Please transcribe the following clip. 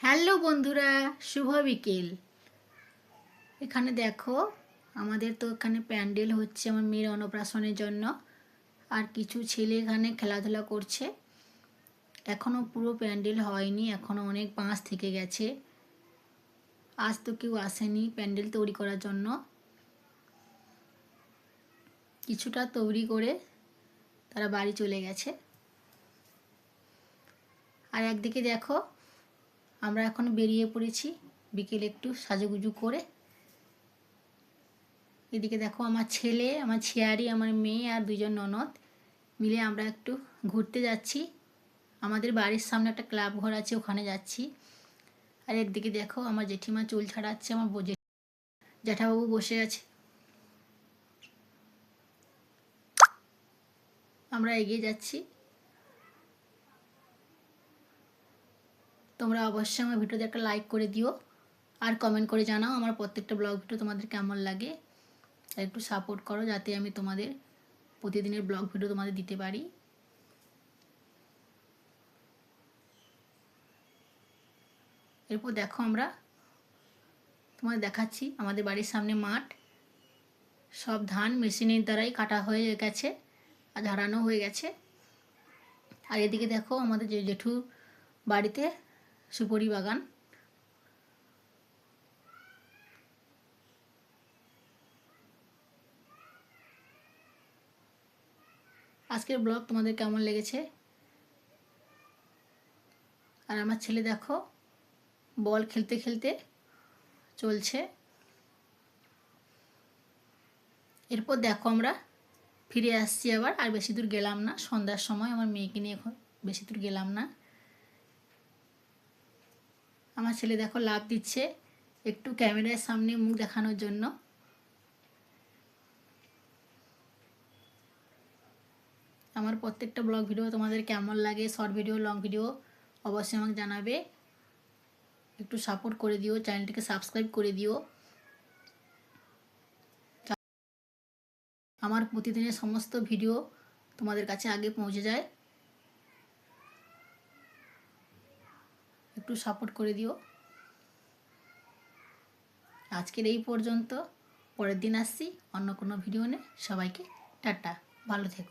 Hello বন্ধুরা, শুভ বিকেল। এখানে দেখো, আমাদের তো এখানে প্যান্ডেল হচ্ছে আমার মেয়ের অন্নপ্রাশনের জন্য। আর কিছু ছেলে এখানে খেলাধুলা করছে। এখনও পুরো প্যান্ডেল হয়নি, এখনও অনেক বাঁশ থেকে গেছে। আজ তো কেউ আসেনি প্যান্ডেল তৈরি করার জন্য। কিছুটা তৈরি করে তারা বাড়ি চলে গেছে। আর একদিকে দেখো, আমরা এখন বেরিয়ে পড়েছি বিকেলে একটু সাজুগুজু করে। এদিকে দেখো, আমার ছেলে, আমার ছেয়ারি, আমার মেয়ে আর দুজন ননদ মিলে আমরা একটু ঘুরতে যাচ্ছি। আমাদের বাড়ির সামনে একটা ক্লাব ঘর আছে, ওখানে যাচ্ছি। আর একদিকে দেখো, আমার জেঠিমা চুল ছাড়াচ্ছে, আমার জ্যাঠাবাবু বসে আছে। আমরা এগিয়ে যাচ্ছি। তোমরা অবশ্যই আমার ভিডিওতে একটা লাইক করে দিও আর কমেন্ট করে জানাও আমার প্রত্যেকটা ব্লগ ভিডিও তোমাদের কেমন লাগে। আর একটু সাপোর্ট করো যাতে আমি তোমাদের প্রতিদিনের ব্লগ ভিডিও তোমাদের দিতে পারি। এরপর দেখো, আমরা তোমাদের দেখাচ্ছি আমাদের বাড়ির সামনে মাঠ। সব ধান মেশিনের দ্বারাই কাটা হয়ে গেছে আর ঝাড়ানো হয়ে গেছে। আর এদিকে দেখো, আমাদের জেঠু বাড়িতে সুপারি বাগান। আজকের ব্লগ তোমাদের কেমন লেগেছে? আর আমার ছেলে দেখো, বল খেলতে খেলতে চলছে। এরপর দেখো, আমরা ফিরে আসছি আবার। আর বেশি দূর গেলাম না, সন্ধ্যার সময় আমার মেয়েকে নিয়ে এখন বেশি দূর গেলাম না। আমার ছেলে দেখো লাফ দিচ্ছে একটু ক্যামেরার সামনে মুখ দেখানোর জন্য। আমার প্রত্যেকটা ব্লগ ভিডিও তোমাদের কেমন লাগে, শর্ট ভিডিও, লং ভিডিও, অবশ্যই আমাকে জানাবে। একটু সাপোর্ট করে দিও, চ্যানেলটিকে সাবস্ক্রাইব করে দিও। আমার প্রতিদিনের সমস্ত ভিডিও তোমাদের কাছে আগে পৌঁছে যায়। একটু সাপোর্ট করে দিও। আজকের এই পর্যন্ত। পরের দিন আসছি অন্য কোনো ভিডিও নিয়ে। সবাইকে টাটা, ভালো থেকো।